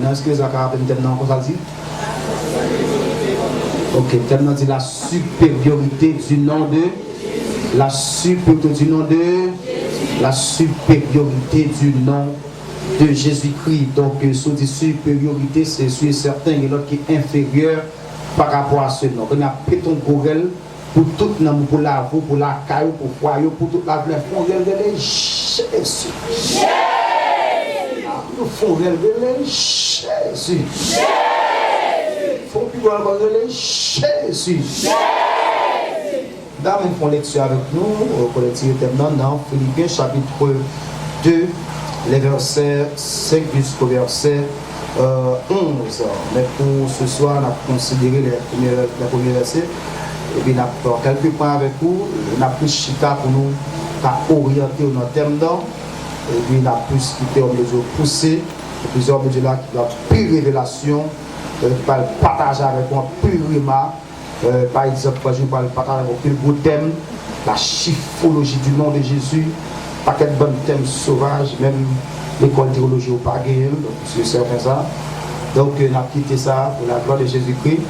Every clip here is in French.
maintenant. Est-ce que les accords maintenant, comment ça dit? Ok, maintenant dit la supériorité du nom de. La supériorité du nom de. La supériorité du nom de Jésus-Christ. Donc, sous dit supériorité, c'est sûr certain, et l'autre qui est inférieur par rapport à ce nom. On a pris ton gorel pour tout le monde, pour la voix, pour la caille, pour foyer, pour toute la vie. On relève Jésus. Nous font relever Jésus. Faut plus relever Jésus. Dame, ils font lecture avec nous, au collectif dans Philippiens chapitre 2, les versets 5 jusqu'au verset 11. Mais pour ce soir, on a considéré les premiers versets. Et puis, on a fait quelques points avec vous. On a pris Chita pour nous orienter dans le thème. Et puis, on a plus quitté au mesure poussé. Plusieurs mesures là qui doivent plus révélation, qui parlent partager avec moi, plus remarque. Par exemple, je parle partager avec plus beau thème, la chiffrologie du nom de Jésus, pas quel bon thème sauvage, même l'école théologie au pagaille, c'est certain ça. Donc, on a quitté ça pour la gloire de Jésus-Christ.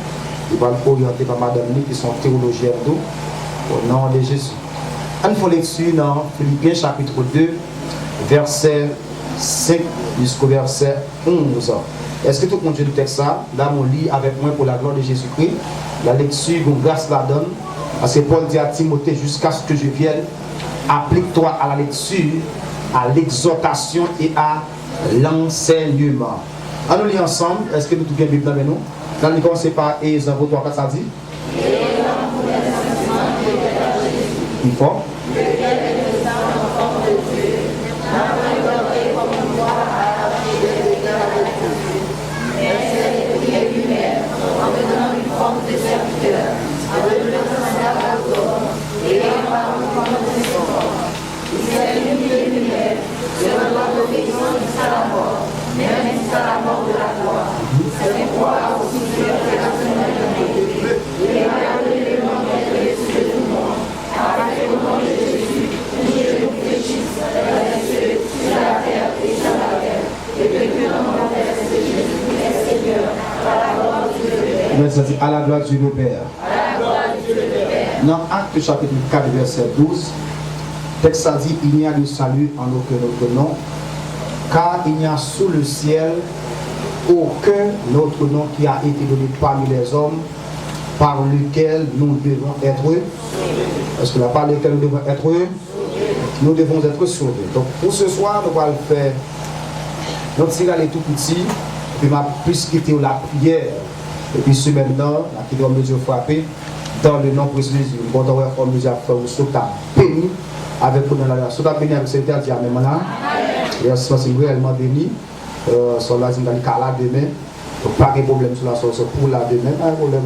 Il va le orienter par Madame Nick, qui sont théologiens au nom de Jésus. On fait lecture dans Philippiens chapitre 2, verset 5 jusqu'au verset 11. Est-ce que tout le monde dit le texte ça? Là, on lit avec moi pour la gloire de Jésus-Christ. La lecture, grâce la donne. Parce que Paul dit à Timothée, jusqu'à ce que je vienne, applique-toi à la lecture, à l'exhortation et à l'enseignement. Allons lire ensemble. Est-ce que nous tout bien Bible avec nous? Là, nous commençons par Ésaïe 3, 4, ça dit? Il faut. Ça dit à la gloire du Père. Dans Actes chapitre 4, verset 12, texte ça dit il n'y a de salut en aucun autre nom, car il n'y a sous le ciel aucun autre nom qui a été donné parmi les hommes par lequel nous devons être. Parce que la part lequel nous devons être, nous devons être sauvés. Donc pour ce soir, nous allons faire notre tirage tout petit, puis ma plus quitter la prière. Et puis ce maintenant, qui doit me frapper dans le nom précieux de Jésus. Bon, on va faire faire au sota béni avec nous dans la sota béni avec cette terre dit amen là. Et c'est réellement béni. Sur la zone Kala demain. Donc pas de problème sur la sauce pour la demain, pas de problème.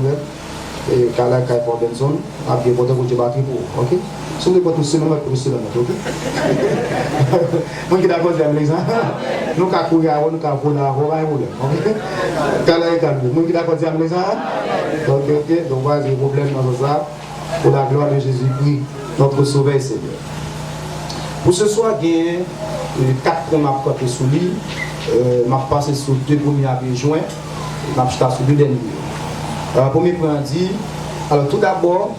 Et Kala qui est pour une zone, après pour vous battre pour. OK? Si vous pas tout seul, pour tout seul, OK? Moi qui d'accord avec les gens. Nous ka courir avant, nous ka voler avant, pas de problème. OK? Kala est calme. Moi qui d'accord avec les gens. OK, donc pas de problème dans ça. Pour la gloire de Jésus-Christ, notre Sauveur et Seigneur. Pour ce soir, il y a 4 points à côté sous lui. Je vais passer sur 2 premiers avril juin. Je vais passer sur 2 derniers. Premier point dit, alors tout d'abord,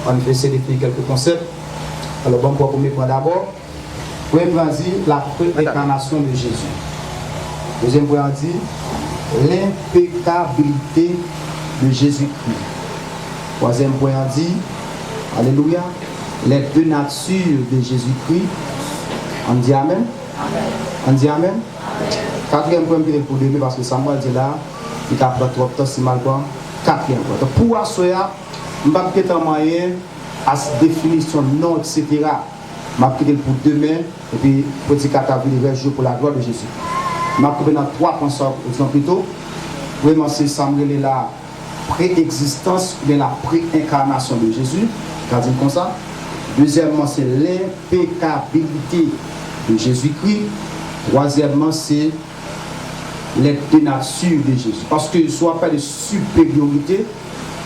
on va essayer de faire quelques concepts. Alors bon, pour le premier point d'abord, premier point dit la préincarnation de Jésus. Deuxième point dit l'impeccabilité de Jésus-Christ. Troisième point dit, alléluia, les 2 natures de Jésus-Christ. On dit amen. On dit amen. Quatrième point pour demain parce que Samuel dit là, il a pris trop de temps si mal quoi. Quatrième point. Donc pour assoya, je ne vais pas quitter moyen à cette définition non etc. Je vais quitter pour demain et puis petit cataville les jours pour la gloire de Jésus. Je vais couper dans 3 points plutôt. Vraiment c'est Samuel la préexistence ou bien la préincarnation de Jésus. Qu'a dit comme ça. Deuxièmement c'est l'impeccabilité de Jésus-Christ. Troisièmement, c'est les 2 natures de Jésus. Parce que soit pas de supériorité,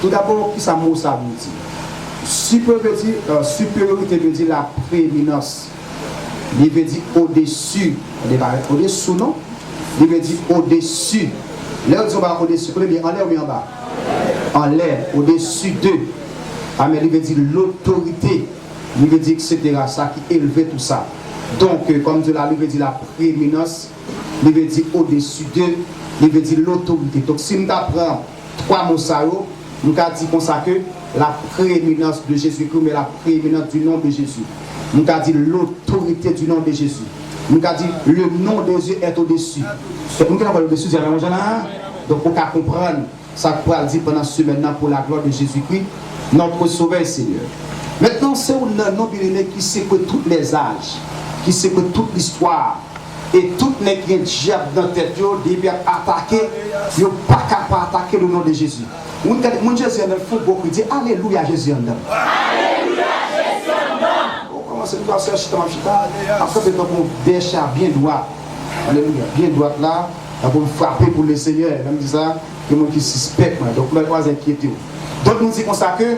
tout d'abord, qui ça mot ça veut dire? Supériorité veut dire la prééminence. Il veut dire au-dessus. Au-dessous, non? Il veut dire au-dessus. Là, on va au-dessus, bien en l'air ou bien en bas? En l'air, au-dessus d'eux. Amen. Il veut dire l'autorité. Il veut dire etc. Ça qui élevait tout ça. Donc, comme Dieu l'a, il veut dire la prééminence. Il veut dire au-dessus d'eux. Il veut dire l'autorité. Donc, si nous apprenons trois mots ça, nous avons dit comme ça que la prééminence de Jésus-Christ, mais la prééminence du nom de Jésus. Nous avons dit l'autorité du nom de Jésus. Nous avons dit le nom de Jésus est au-dessus. Donc, nous avons au-dessus, donc, on peut comprendre ça qu'on va dire pendant ce maintenant pour la gloire de Jésus-Christ, notre Sauveur Seigneur. Maintenant, c'est un nom qui sait que tous les âges, qui sait que toute l'histoire, et toutes les qui ont dans la tête, ils doivent attaquer, ils ne sont pas capables d'attaquer le nom de Jésus. Mon Jésus, il faut beaucoup dire Alléluia Jésus en homme. Alléluia Jésus en homme. On commence à faire ça, après, on déchire bien droit. Alléluia, bien droit là, pour me frapper pour le Seigneur. On dit ça, il y a des gens qui suspectent, donc on ne va pas inquiéter. Donc nous disons comme ça que,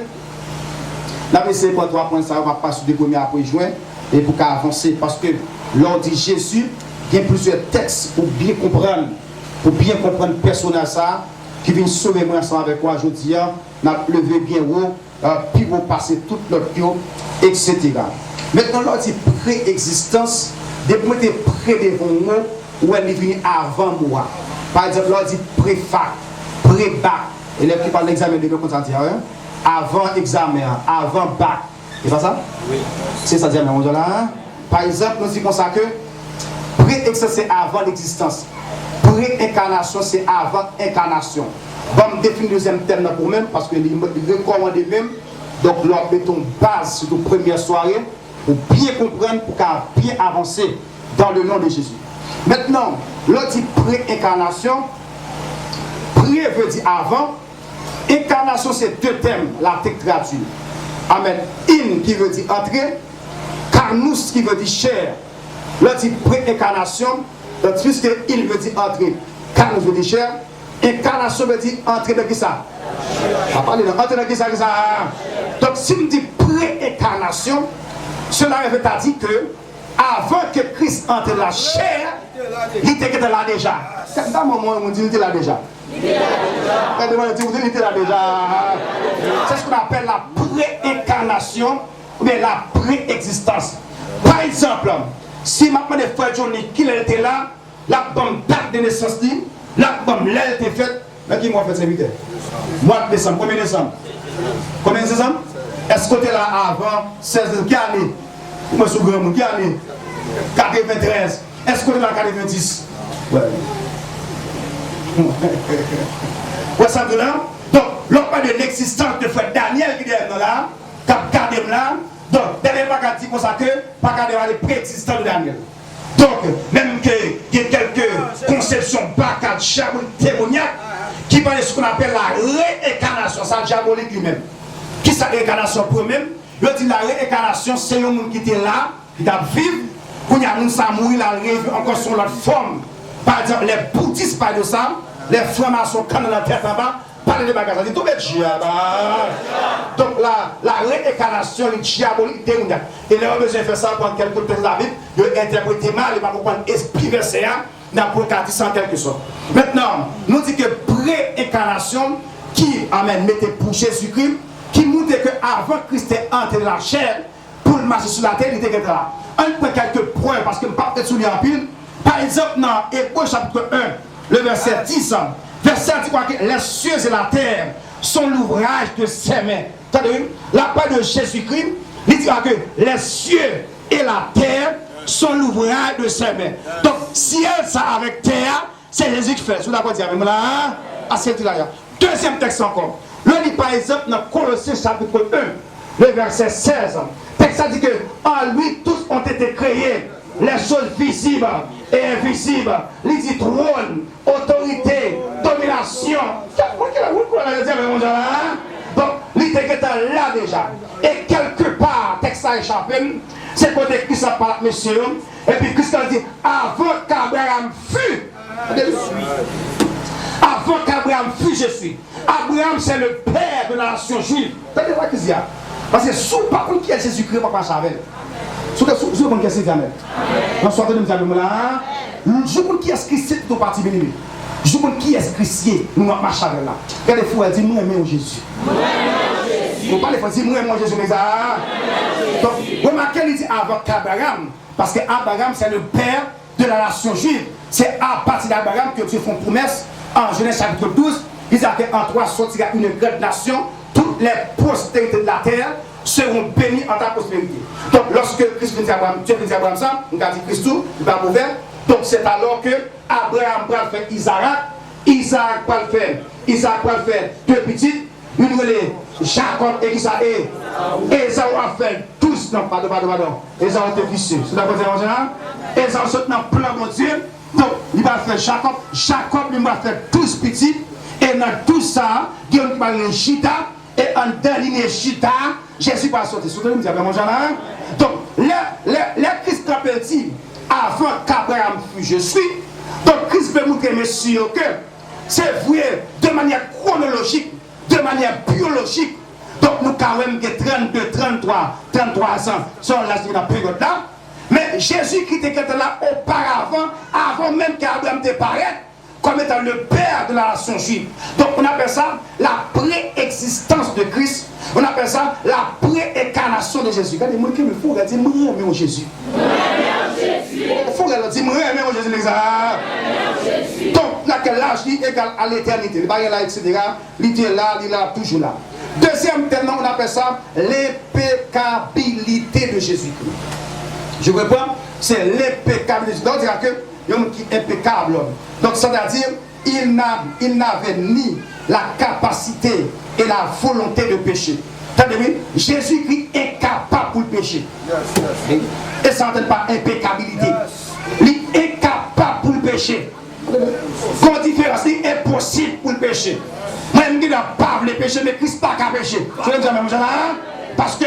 la BC pour 3 points, ça va pas sur des premiers après juin, et pour avancer, parce que l'on dit Jésus, il y a plusieurs textes pour bien comprendre le personnage ça, qui vient sauver moi ensemble avec moi aujourd'hui, on a levé bien haut, puis vous passez toute notre vie, etc. Maintenant, l'on dit préexistence, depuis que près devant moi, où elle est venue avant moi. Par exemple, l'on dit pré-fac, pré-bac, et là qui parle de l'examen de comme ça dit, avant examen, avant bac. C'est pas ça? Oui. C'est ça, là. Par exemple, nous disons comme ça que pré-existence, c'est avant l'existence. Pré-incarnation, c'est avant incarnation. Bon, je définis le deuxième terme pour même, parce que les recommande même. Donc, là, mettons base sur nos premières soirées pour bien comprendre, pour bien avancer dans le nom de Jésus. Maintenant, l'autre dit pré-incarnation. Pré veut dire avant. Incarnation, c'est deux termes, la traduit. Amen. In qui veut dire entrer. Carnus qui veut dire chair. L'autre dit pré-incarnation. Puisque il veut dire entrer. Carnus veut dire chair. Incarnation veut dire entrer dans qui ça? On va parler d'entrer dans qui ça? Donc si on dit pré-incarnation, cela veut dire que avant que Christ entre dans la chair, il était là déjà. C'est dans le moment où on dit qu'il était là déjà. Il était là déjà. C'est ce qu'on appelle la pré-incarnation ou bien la pré-existence. Par exemple, si maintenant les frères Johnny qui était là, la bonne date de naissance, la bonne l'aile était faite, mais qui m'a fait cette vidéo? Mois de décembre, combien de décembre? Combien de décembre? Est-ce que tu es là avant 16 qui année? Moi, je suis grand, qui année? 93. Est-ce que tu es là 90? Ouais. Ouais, ça veut là? Donc, l'on parle de l'existence de frère Daniel qui est là, qui a gardé là. Donc, derrière pas dit comme ça que, pas garder les préexistants de Daniel. Donc, même qu'il y a quelques conceptions bacades, témoniaques, qui parlent de ce qu'on appelle la réincarnation, ça diabolique lui-même. Qui est la réincarnation pour eux-mêmes? Il dit la réincarnation, c'est un monde qui était là, qui a vécu, quand il y a un monde qui a mouru, il a rêvé encore sur leur forme. Par exemple, les bouddhistes parlent de ça, les francs-maçons, quand on a la tête en bas, parlent de bagages, ils disent tout le monde. Donc la réincarnation, le diabolique démoniaque. Et les gens besoin de faire ça pour quelques textes de la Bible, ils ont interprété mal, ils vont comprendre l'esprit versé dans l'Apocalypse en quelque sorte. Maintenant, nous disons que pré-incarnation, qui amène, mettez pour Jésus-Christ, qui montre qu'avant Christ est entré dans la chair, pour le marcher sur la terre, il était là. On prend quelques points, parce que je ne peux pas peut-être souligner en pile. Par exemple, dans Hébreux chapitre 1, le verset 10, verset dit quoi que les cieux et la terre sont l'ouvrage de ses mains. C'est-à-dire, la part de Jésus-Christ, il dit que les cieux et la terre sont l'ouvrage de ses mains. Donc, ciel, ça avec terre, c'est Jésus qui fait. Vous d'accord dire avec moi là? Deuxième texte encore. Là, il dit par exemple dans Colossiens chapitre 1, le verset 16. Le texte dit que en lui tous ont été créés, les choses visibles et invisibles. Il dit trône, autorité, domination. Donc, il était là déjà. Et quelque part, texte a échappé, c'est côté qui ça parle, monsieur. Et puis Christ a dit, avant qu'Abraham fût, avant qu'Abraham fût, je suis. Abraham, c'est le père de la nation juive. T'as déjà qu'il y a? Parce que sous par contre qui est Jésus-Christ, pas Chavel. Sous le qui est Jésus-Christ. Dans ce soir de nous là, le jour qui est Christ, c'est tout parti béni. Je vous dis qui est Christ, nous marchons avec là. Regardez, il faut dire, moi, aimé Jésus. Vous parlez, il faut dire, moi, aimé Jésus, mais ça. Donc, remarquez, il dit avant qu'Abraham, parce qu'Abraham, c'est le père de la nation juive. C'est à partir d'Abraham que Dieu fait une promesse en Genèse chapitre 12. Il dit qu'en toi sortira une grande nation, toutes les postérités de la terre seront bénies en ta prospérité. Donc, lorsque Christ vient à Abraham, Dieu vient à Abraham ça, on a dit Christ tout, il va ouvert. Donc, c'est alors que Abraham va faire Isaac, Isaac va le faire, Isaac va le faire deux petites, une relais, Jacob et Isaac, Esaü a fait tous, non, pardon, Esaü était vicieux, c'est d'accord, Esaü saute dans le plan de Dieu, donc il va faire Jacob lui va faire tous petits, et dans tout ça, il va parler Chita, et en dernier Chita, Jésus va sortir. Soutenez vous avez mangé là? Donc, les Christ rappelle-t-il, avant qu'Abraham fût je suis, donc Christ veut montrer, messieurs, que c'est vrai de manière chronologique, de manière biologique. Donc, nous avons même 32, 33 ans, sur la période là. Mais Jésus qui était là auparavant, avant même qu'Abraham te paraisse, comme étant le père de la nation juive. Donc on appelle ça la préexistence de Christ. On appelle ça la préincarnation de Jésus. Regardez, moi qui me faut dire, moi j'aime Jésus. Il faut dire, moi j'aime Jésus. Donc, là, quel âge il est égal à l'éternité. Le bagage là, etc. Il est là, toujours là. Deuxième terme, on appelle ça l'impeccabilité de Jésus-Christ. Je reprends, c'est l'impeccabilité. Donc, c'est-à-dire que l'homme qui est impeccable. Donc, c'est-à-dire, il n'avait ni la capacité et la volonté de pécher. C'est-à-dire, Jésus-Christ est incapable pour le pécher. Et ça n'entend pas impeccabilité. Il est incapable pour le pécher. Comme différence, il est impossible pour le pécher. Moi, je ne dis pas le péché, mais Christ n'a pas péché. Tu veux dire, parce que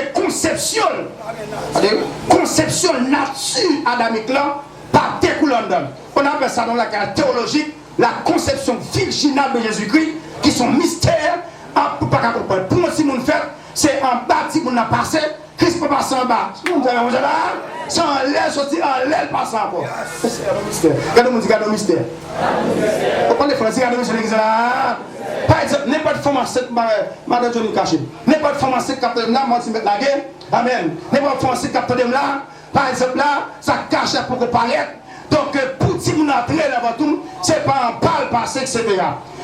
conception nature adamique là, pas découlant d'homme. On appelle ça dans la carte théologique la conception virginale de Jésus-Christ, qui sont mystères, pour ne pas comprendre. Pour moi, si on fait, c'est en bas, si on a passé, Christ peut passer en bas. C'est en l'air, sorti en l'air, passe encore. C'est un mystère. Regardez-moi, regardez le mystère. On parle de français, regardez-moi, c'est l'exemple. Par exemple, n'importe pharmacien, madame Johnny Caché, n'importe pharmacien qui a là, moi, je vais mettre la guerre. Amen. N'importe pharmacien qui a là, par exemple, là, ça cache pour comparaître. Donc, pour si vous entrez là-bas tout, ce n'est pas un pâle passé, etc.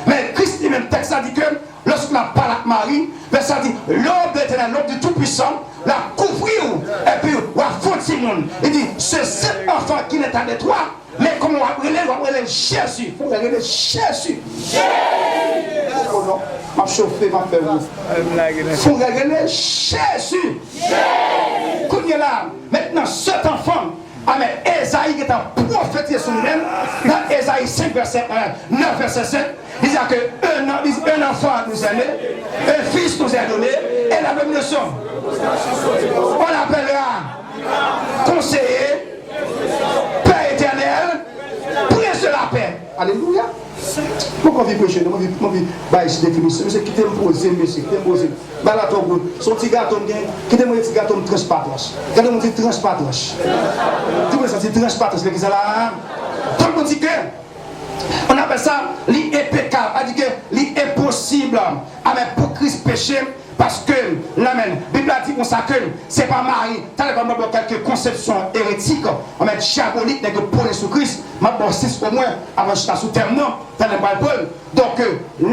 Mais Christ, il même texte, ça dit que lorsqu'il a parlé avec Marie, ça dit l'homme de l'éternel, l'homme du Tout-Puissant, la couvrir, et puis, on va foutre Simon. Il dit, c'est cet enfant qui n'est pas de toi, mais comment on va appeler Jésus. Il faut regarder Jésus. Oh non, m'a chauffé, m'a fait vous. Il faut regarder Jésus. Quand il est là, maintenant, cet enfant, ah mais Esaïe qui est un prophète sur lui-même, dans Esaïe 5, verset 1, 9, verset 7, il dit qu'un enfant nous est né, un fils nous est donné, et la même leçon. On l'appellera conseiller, Père éternel, prince de la paix. Alléluia. Pourquoi on vit prêcher? On vit ici définition. Monsieur, qui t'aime poser, monsieur, qui t'aime poser. Bah là, son petit gâteau, qui t'aime un petit gâteau, transpatros. Regardez mon petit transpatros. Tu vois ça, c'est transpatros, c'est là. Donc on dit que, on appelle ça l'impeccable, on dit que l'impossible. Ah mais pour Christ péché, parce que, l'amen, la Bible a dit qu'on s'accueille, c'est pas Marie, t'as comme quelques conceptions hérétiques, on met diabolique, n'est que pour les sous Christ, mais bon, c'est au moins, avant je suis sous terme, non, t'as le Bible. Donc,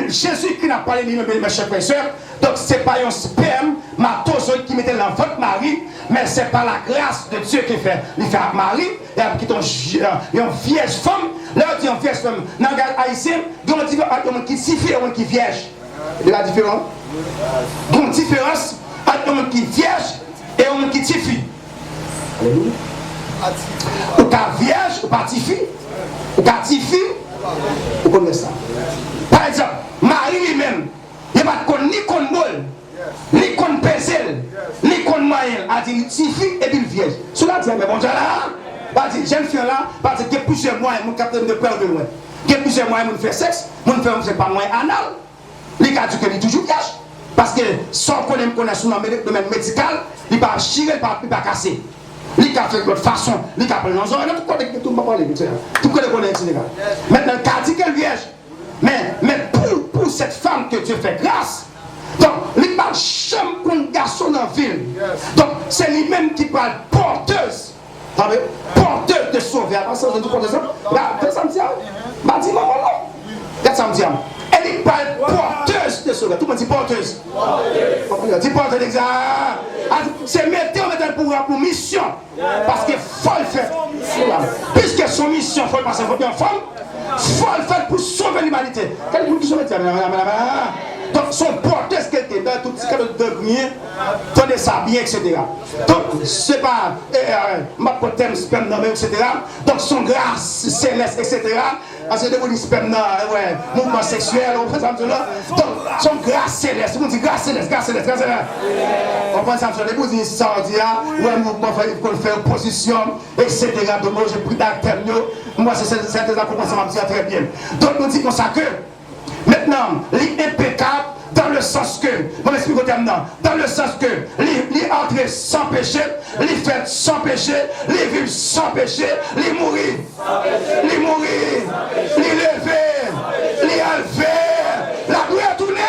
Jésus qui n'a pas les lignes, mes chers frères et sœurs, donc c'est pas un sperme, matozoïde qui mettait dans votre Marie, mais c'est pas la grâce de Dieu qui fait, il fait à Marie, et qui est une vierge femme, là on dit une vierge femme, dans le cas haïtien, on dit qui siffle et qui vierge. De la différence. Donc, différence entre un monde qui est vierge et un monde qui est tifi. Alléluia. Ou ta vierge, ou pas tifi. Ou ta tifi, vous connaissez ça. Par exemple, Marie lui-même, il n'y a pas de ni qu'on bol, ni qu'on pesel, ni qu'on moyen. Elle dit tifi et puis vierge. Cela dit, mais bon, j'ai là, j'aime faire là, parce qu'il y a plusieurs moyens, mon capitaine de peur de loin. Il y a plusieurs moyens de faire sexe, mon faire, c'est pas moyen anal. Les cas du est toujours vierge. Parce que sans qu'on connaisse sur le domaine médical, il ne va pas chirer, il ne va pas casser. Il va faire de l'autre façon, il va prendre l'ensemble, tout le monde connaît, tout le monde connaît, etc. Maintenant, le cas dit qu'elle vierge, Mais pour cette femme que Dieu fait grâce, donc, il parle chambre pour un garçon dans la ville. Donc, c'est lui-même qui parle porteuse. Porteuse de sauver. Ça me dit, maman, là. Ça me dit, elle parle porteuse de sauver. Tout le monde dit porteuse. Dit porteuse, c'est mettre pour mission. Parce qu'il faut le faire. Puisque son mission, il faut le passer pour bien femme, il faut le faire pour sauver l'humanité. Quel est le qui donc, son porteur, quelqu'un dans tout ce cas de bien, tenez ça bien, etc. Donc, c'est pas, ma potem, sperme, etc. Donc, son grâce céleste, etc. Parce que de sperme, ouais, mouvement sexuel, on prend ça, donc, son grâce céleste, on dit grâce céleste, grâce céleste, grâce céleste. On prend ça, on dit ça, on dit, ouais, mouvement, il faut faire opposition, etc. Donc, moi, j'ai pris d'acteur, moi, c'est des accompagnements, ça très bien. Donc, on dit comme ça que, maintenant, l'impeccable dans le sens que, je vais expliquer maintenant, dans le sens que, l'entrer sans péché, les fait sans péché, les vivre sans péché, les mourir, les mourir, les lever, les enlever, la gloire tourner.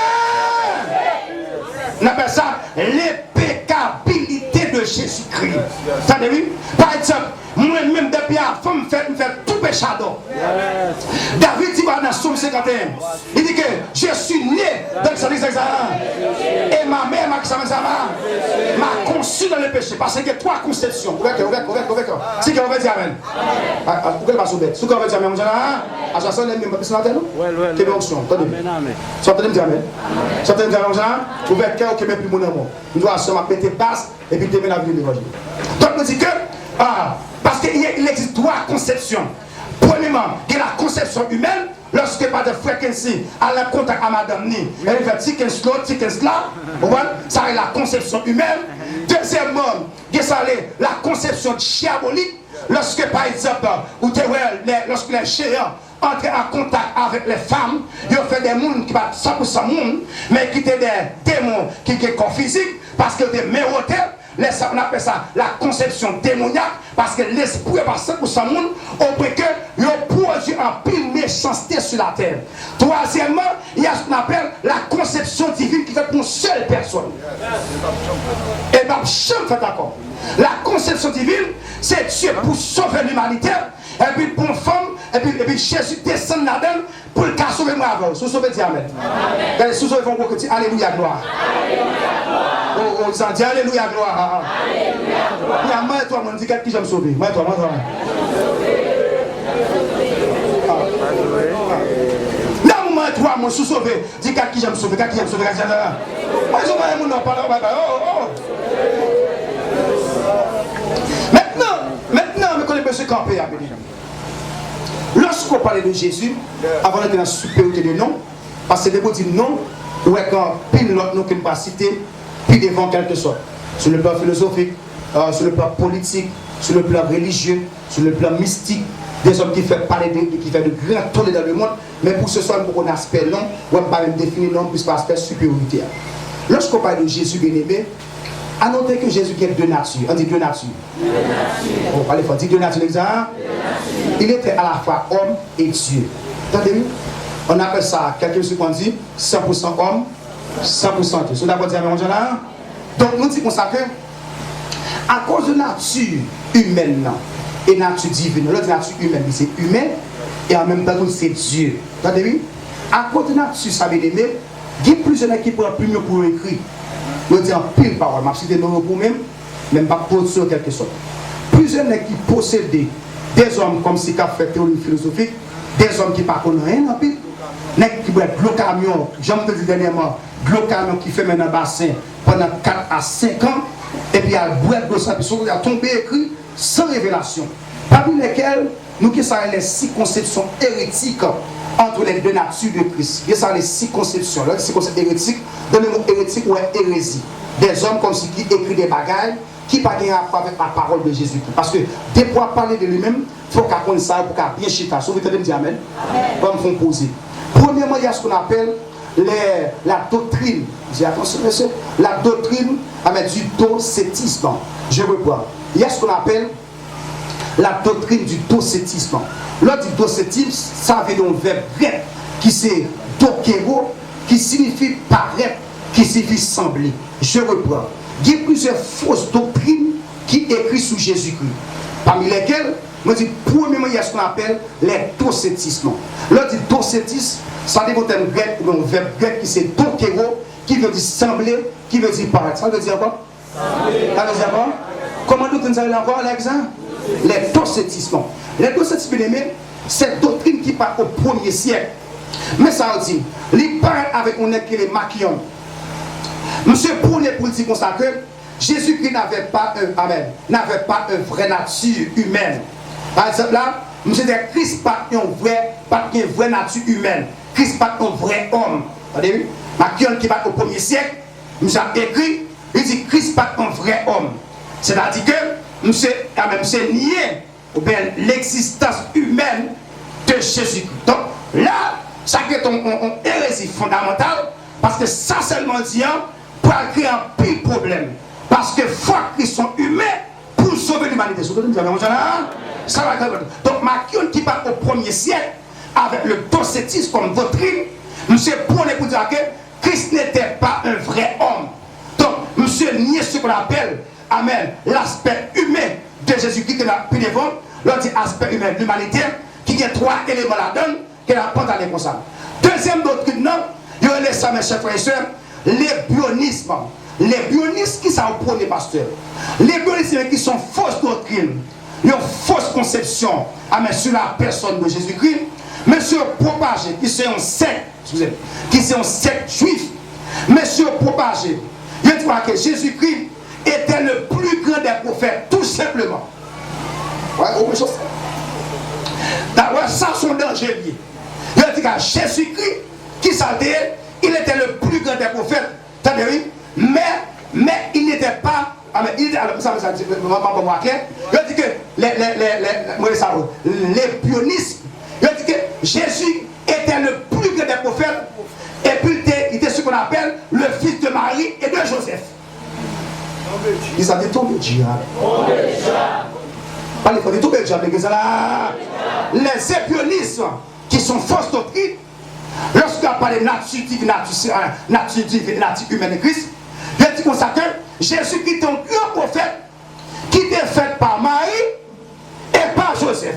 On appelle ça l'impeccabilité de Jésus-Christ. Ça veut dire, par exemple, moi-même depuis la femme me fait tout péché. David dit dans Somme 51, il dit que je suis né dans le service et ma mère m'a conçu dans le péché. Parce que trois conceptions. C'est qu'on va dire Amen. Pourquoi il va sauver? Ce qu'on va dire Amen. À chaque fois, on est sur la terre. Quelle onction? Sortez-le dire Amen. Sortez-le dire Amen. Vous verrez qu'il n'y a plus mon amour. Nous doit se mettre basse et puis terminer la vie de l'évangile. Donc, on dit que, parce qu'il existe trois conceptions. Premièrement, il y a la conception humaine. Lorsque pas de fréquency à la contact à madame ni, elle fait tickets là, ça est la conception humaine. Deuxièmement, il y a la conception diabolique. Lorsque par exemple, lorsque les géants entrent en contact avec les femmes, ils ont fait des mondes qui battent 100% monde, mais qui étaient des démons qui ont corps physique, parce que des mérotés. On appelle ça la conception démoniaque parce que l'esprit est pas 100% monde au point que il produit en pile méchanceté sur la terre. Troisièmement, il y a ce qu'on appelle la conception divine qui fait pour une seule personne. Et bien, je me fais d'accord. La conception divine, c'est Dieu pour sauver l'humanité, et puis pour une femme, et puis Jésus descend là-dedans pour le cas sauver moi avant. Sous sauver, dis Amen. Amen. Sous sauver, vont dire Alléluia, gloire. On dit Alléluia, gloire. Alléluia, gloire. Moi, toi, on dit qui j'aime sauver. Moi, toi. Non, moi, toi, moi, sous sauver. Dis qui j'aime sauver, qui j'aime sauver. Moi, je vais m'en parler. Maintenant, me connais monsieur Campé à Béni. Lorsqu'on parlait de Jésus, avant d'être dans la supériorité de nom, parce que les mots disent non, ou quand pile l'autre nom qu'on ne pas citer, puis devant quelque chose. Sur le plan philosophique, sur le plan politique, sur le plan religieux, sur le plan mystique, des hommes qui font parler qui fait de grands tournées dans le monde, mais pour ce soir, pour un aspect non, on ne peut pas même définir non, plus par aspect supériorité. Lorsqu'on parle de Jésus bien-aimé, à noter que Jésus qui est deux natures. On dit deux natures. On va parler fort. Dit deux natures, l'exemple. Il était à la fois homme et Dieu. Entendez-vous? On appelle ça, quelqu'un qui dit 100% homme, 100% Dieu. C'est d'abord dire, donc nous disons ça que, à cause de nature humaine et nature divine, l'autre nature humaine, c'est humain et en même temps c'est Dieu. Entendez-vous? À cause de nature, ça veut dire, il y a plusieurs qui prennent plus mieux pour écrire. Je dis en pile parole, je cite nos pour même pas pour sur quelque chose. Plusieurs qui possèdent des hommes comme si qu'a fait théorie philosophique, des hommes qui ne connaissent rien en pile, qui boivent de l'eau camion, j'en ai dit dernièrement, de l'eau camion qui fait maintenant un bassin pendant 4 à 5 ans, et puis il y a boire de ça, puis il a tombé écrit sans révélation. Parmi lesquels, nous qui savons les 6 conceptions hérétiques entre les deux natures de Christ. Il y a les 6 conceptions. Les 6 conceptions hérétiques, dans le mot hérétique ou hérésie. Des hommes comme ceux qui écrivent des bagailles qui n'ont pas de rapport avec la parole de Jésus. Parce que dès pour parler de lui-même, il faut qu'on connaisse ça pour qu'on bien chita. Sauf que vous dire Amen. Comme vous poser. Premièrement, il y a ce qu'on appelle la doctrine. J'ai attention, monsieur. La doctrine avec du docétisme. Je reprends. Il y a ce qu'on appelle la doctrine du docétisme. L'autre du docétisme, ça veut dire un verbe grec qui c'est tokero, qui signifie paraître, qui signifie sembler. Je reprends. Il y a plusieurs fausses doctrines qui écrites sur Jésus-Christ. Parmi lesquelles, moi dis, premièrement, il y a ce qu'on appelle les docétismes. L'autre dit docétisme, ça dit un terme grec ou un verbe grec qui c'est tokero, qui veut dire sembler, qui veut dire paraître. Ça veut dire quoi? Ça veut dire quoi? Comment nous allons encore l'exemple? Les docétismes. Les docétismes, c'est doctrine qui part au 1er siècle. Mais ça dit, il parle avec un qui est Machion. Monsieur Poulet pour dire comme ça que Jésus-Christ n'avait pas une vraie nature humaine. Par exemple là, monsieur dit Christ pas une vraie nature humaine. Christ pas un vrai homme. Vous avez vu? Machion qui va au 1er siècle, monsieur a écrit, il dit Christ pas un vrai homme. C'est-à-dire que monsieur nié ou bien l'existence humaine de Jésus-Christ. Donc là, ça est une hérésie fondamentale parce que ça seulement dit pour créer un pire problème. Parce que faut qu'ils sont humains pour sauver l'humanité. Ça va créer. Donc Machion qui part au 1er siècle avec le docétisme comme doctrine, monsieur prônait pour dire que Christ n'était pas un vrai homme. Donc monsieur niait ce qu'on appelle l'aspect humain de Jésus-Christ que la plus devant, l'autre aspect humain de l'humanité, qui a 3 éléments là-dedans, qui n'a pas d'aller comme ça. Deuxième doctrine, non, il y a ça, mes chers frères et sœurs, les bionismes. Les bionismes qui sont pour les pasteurs. Les bionismes qui sont fausses doctrines, ils ont fausse conception sur la personne de Jésus-Christ, mais sur propagé, qui sont un secte, excusez-moi, qui sont un secte juif, mais sur propagé, il dit que Jésus-Christ était le plus grand des prophètes, tout simplement. Ouais, autre chose. D'ailleurs, ça, son danger lié. Il dit que Jésus-Christ, qui s'était, il était le plus grand des prophètes, mais il n'était pas. Il dit que les pionistes, il dit que Jésus était le plus grand des prophètes, et puis il était ce qu'on appelle le fils de Marie et de Joseph. Ils avaient tombé diable. Pas les fois de tomber diable, les épionistes qui sont fausses doctrines, lorsqu'on parle de nature divine, nature humaine de Christ, il dit comme ça que Jésus-Christ est un grand prophète qui était fait par Marie et par Joseph.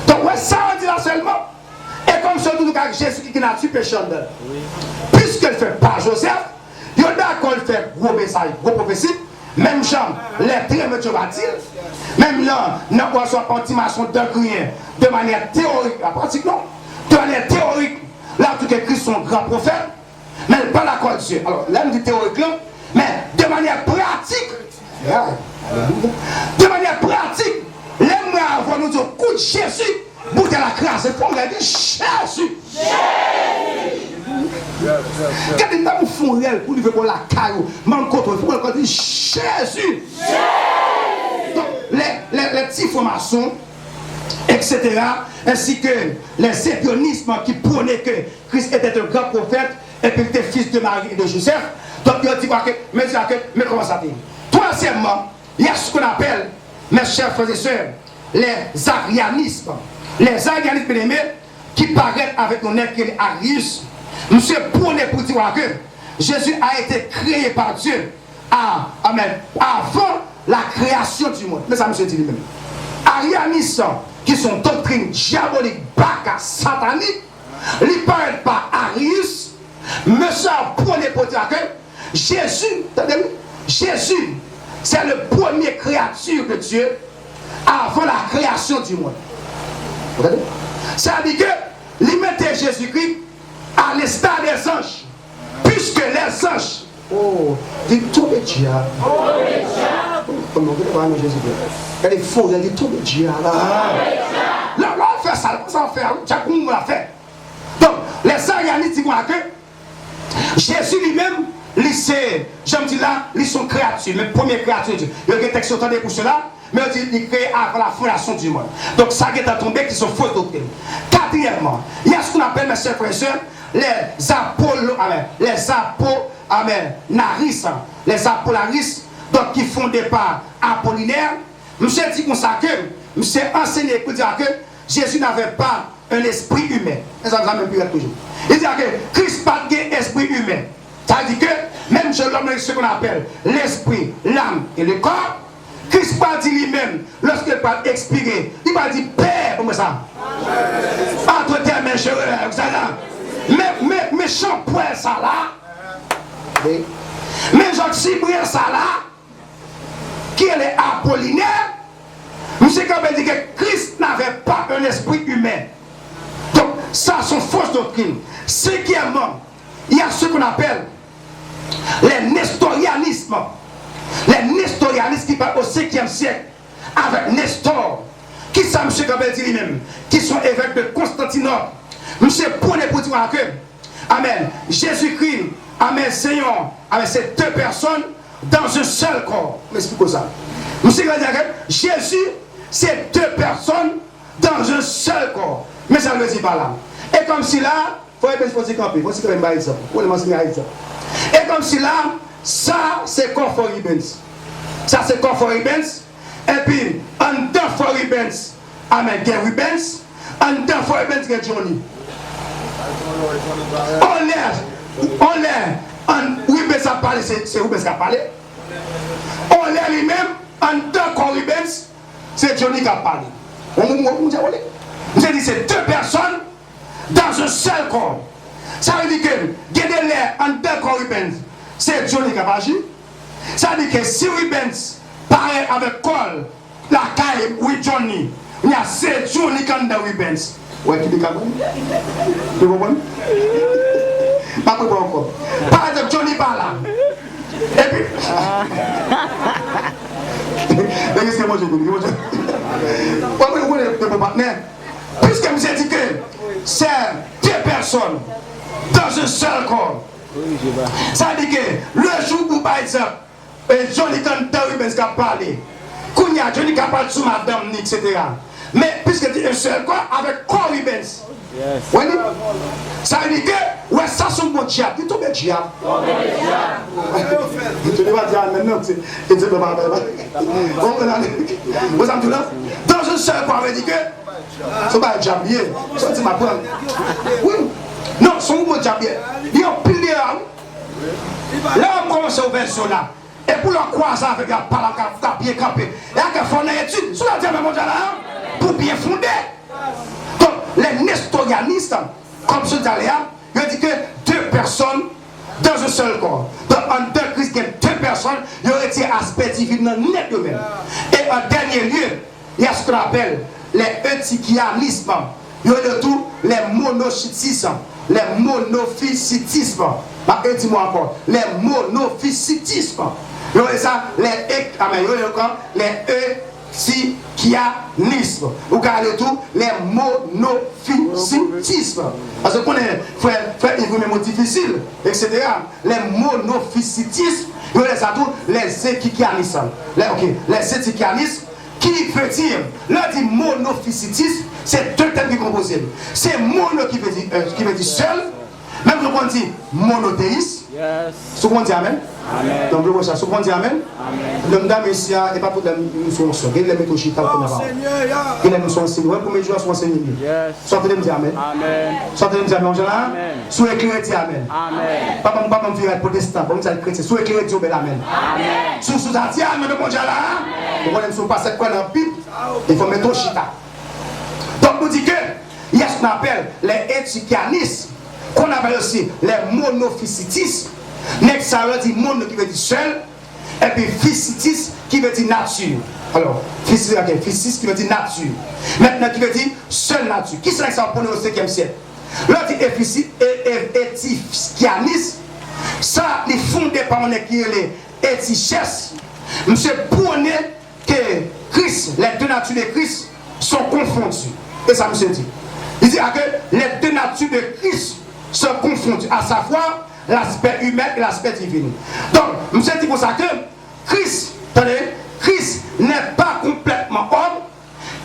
Donc, ça on dit là seulement. Et comme surtout avec Jésus-Christ qui est nature péchante. Puisqu'il fait par Joseph, il y a d'accord il fait gros message, gros prophétie. Même Jean, les très médiocres, même là, nous avons une estimation de manière théorique, la pratique non, de manière théorique, là tout est Christ son grand prophète, mais pas l'accord de Dieu. Alors, là, nous dit théorique là, mais de manière pratique, les mois avant nous dire coup de Jésus, pour de la classe, il faut regarder Jésus. Quand il a un fond réel pour lui faire la caillou, man contre, il faut dire Jésus. Donc, les petits formations, etc., ainsi que les épionismes qui prônaient que Christ était un grand prophète et qu'il était fils de Marie et de Joseph. Donc, il dit mais comment ça dit? Troisièmement, il y a ce qu'on appelle, mes chers frères et sœurs, les arianismes. Les arianismes qui paraissent avec un être qui est Arius. Monsieur prôné pour dire que Jésus a été créé par Dieu avant la création du monde. Mais ça, monsieur dit lui-même. Arianistes qui sont doctrines diaboliques, baka, sataniques, ils parlent par Arius. Monsieur prôné pour dire que Jésus, c'est le premier créature de Dieu avant la création du monde. Vous regardez? Ça veut dire que il mettait Jésus-Christ à l'instar des anges. Puisque les anges, ils tombent de Dieu. Comme on dit Jésus-Christ. Elle est faux, elle est tombée de Dieu. Là, on fait ça, on fait, on l'a fait. Donc, les arianistes disent que Jésus lui-même, j'aime dire là, ils sont créatures, les premières créatures. Il y a des textes pour cela. Mais il crée avant la fondation du monde. Donc ça qui est tombé qui sont fausses doctrines. Quatrièmement, il y a ce qu'on appelle, mes chers frères et sœurs, les apolaris, donc qui font des pas apollinaires. Monsieur dit qu'on s'accueille, monsieur enseigné pour dire que Jésus n'avait pas un esprit humain. Ça même plus toujours. Il dit que Christ n'a pas d'esprit humain. Ça veut dire que même chez l'homme, ce qu'on appelle l'esprit, l'âme et le corps, Christ n'a pas dit lui-même, lorsqu'il va expirer, il va dire Père, comme ça. Entre tes mains, je mais méchant point ça là. Mais Jacques-Cyprien ça là, qui est Apollinaire, monsieur Kabel dit que Christ n'avait pas un esprit humain. Donc, ça, c'est fausse doctrine. Cinquièmement, il y a ce qu'on appelle les nestorianismes. Les nestorianistes qui parlent au 5e siècle avec Nestor. Qui ça, monsieur Kabel dit lui-même, qui sont évêques de Constantinople. Monsieur, prenez pour dire que, amen, Jésus-Christ, amen, Seigneur, amen, c'est deux personnes dans un seul corps. M'explique ça. Monsieur Kabel dit que Jésus, c'est deux personnes dans un seul corps. Mais ça ne veut dire pas là. Et comme si là, il faut se camper, il faut se camper par exemple. Et comme si là, ça c'est corps for Ribens. Ça c'est corps for Ribens. Et puis, en deux for Ribens, amen, il y a Ribens. En deux for Ribens, il y a Johnny. On l'air, Ribens a parlé, c'est Ribens qui a parlé. On l'air lui-même, en deux corps Ribens, c'est Johnny qui a parlé. J'ai dit c'est deux personnes dans un seul corps. Ça veut dire que Gédé l'air en deux corps Rubens, c'est Johnny qui a agi. Ça veut dire que si Rubens paraît avec Cole, la caille, oui Johnny, il y a c'est Johnny qui a dans Rubens. Ouais, qui dit quoi? Tu comprends? Pas pour encore. Par exemple, Johnny par là. Et puis. Qu'est-ce que moi j'ai dit? Puisque vous avez dit que c'est deux personnes dans un seul corps. Ça veut dire que le jour où, par exemple, Johnny Rubens a parlé, Kounia, Johnny a parlé sur Madame, etc. Mais puisque c'est un seul corps avec corps Rubens. Yes. Oui, ça veut dire que ouais, ça c'est un bon diable. Il tombe diable. Tu ne vas pas dire maintenant. Dans un seul corps, on veut dire que ce n'est pas un diable. C'est ma preuve. Oui. Non, c'est un bon diable. Il y a un pilier. Là, on commence à ouvrir sur là. Et pour le croiser avec la parole, bien campé. Et à faire une étude sur la diable mondiale pour bien fonder. Donc, les nestorianistes, comme ce d'aléa, ils disent que deux personnes dans un seul corps. Donc, en deux Christ, deux personnes, ils ont été aspect divin net eux-mêmes. Et en dernier lieu, il y a ce qu'on appelle les eutychianismes. Il y a le tout les monophysitismes. Les monophysitismes. Dis-moi encore. Les monophysitismes. Il y a ça, les eutychianisme. Vous regardez tout, les monophysitismes. Parce qu'on est, frère, il vous est difficile, etc. Les monophysitismes, il y a ça tout, les eutychianismes. Les eutychianismes, qui veut dire, là dit monophysitisme, c'est deux termes qui composent. C'est mono qui veut dire seul, même quand on dit monothéiste, souvent on dit amen. Donc le ça, souvent on dit amen. L'homme d'âme ici, et pas pour nous sommes seuls. Il aime au chita comme avant. Il aime son signe. Pour mes jours, son signe. Soit vous dire amen. Soit vous dire amen. Soit éclairé dit amen. Papa me fait protestant, pour me dire chrétien. Soit éclairé dit amen. Sous ça dit amen de mon Dieu là. Pour qu'on ne pas cette quoi dans la Bible, il faut mettre au chita. Donc nous dit que il y a ce qu'on appelle les eutychianismes, qu'on appelle aussi les monophysitismes. Next, ça veut dire mono qui veut dire seul, et puis physitis qui veut dire nature. Alors, physitis qui veut dire nature. Maintenant, qui veut dire seule nature. Qui c'est que ça va prendre au 5e siècle? Là, dit eutychianisme, ça, il est fondé par un qui est les étichesses. Monsieur prôné que Christ, les deux natures de Christ sont confondues. Et ça, monsieur dit. Il dit que les deux natures de Christ sont confondues, à savoir l'aspect humain et l'aspect divin. Donc, monsieur dit pour ça que Christ, attendez, Christ n'est pas complètement homme,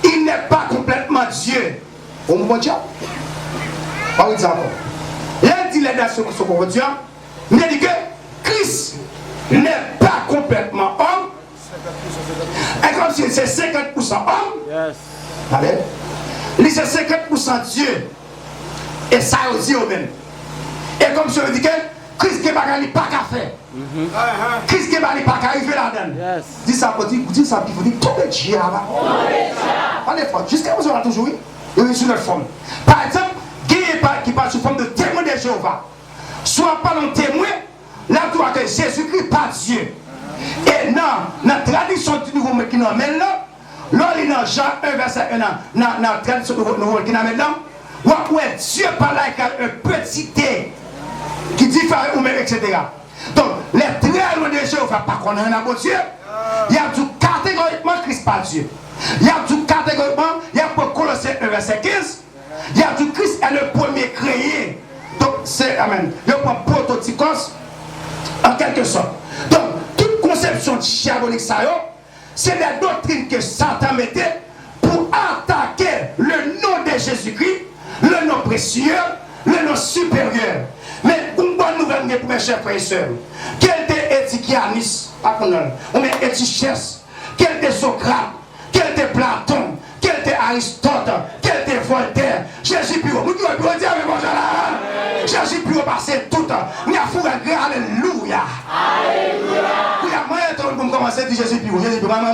il n'est pas complètement Dieu. Vous me dites? Pas oui, d'accord. Il dit les nations sont confondues, mais il dit que Christ n'est pas complètement homme, et comme si c'est 50% homme, allez. c'est 50% Dieu. Et ça aussi au même. Et comme je dis que Christ qui n'a pas qu'à faire. Christ qui n'a pas qu'à arriver là-dedans. Dis ça, dis ça, il faut dire tout le Dieu là-bas. On est fort. Jusqu'à présent, on a toujours eu. Il est sur notre forme. Par exemple, qui parle sous forme de témoin de Jéhovah. Soit pas un témoin, là, tu vois que Jésus-Christ pas Dieu. Et dans la tradition du Nouveau qui nous amène là, là, il y a Jean 1, verset 1, dans la tradition du Nouveau qui nous amène là, où Dieu parle avec un petit T qui dit faire ou même, etc. Donc, les très loin de Jéhovah, pas qu'on a un bon Dieu, il y a tout catégoriquement Christ pas Dieu. Il y a tout catégoriquement, il y a pour Colossiens 1, verset 15, il y a tout Christ est le premier créé. Donc, c'est, amen, il prend prototypos en quelque sorte. Donc, toute conception diabolique, c'est la doctrine que Satan mettait pour attaquer le nom de Jésus-Christ, le nom précieux, le nom supérieur. Mais une bonne nouvelle pour mes chers frères et sœurs. Quel était Étichianis, ou bien Étichès, quel était Socrate, quel était Platon, quel était Aristote, quel était Voltaire, Jésus Pio. Vous pouvez dire avec moi, Jésus Pio passé tout. Il a foutu un grand alléluia. Alléluia. Il y a moyen de commencer à dire Jésus Pio. Jésus Pio, regardez,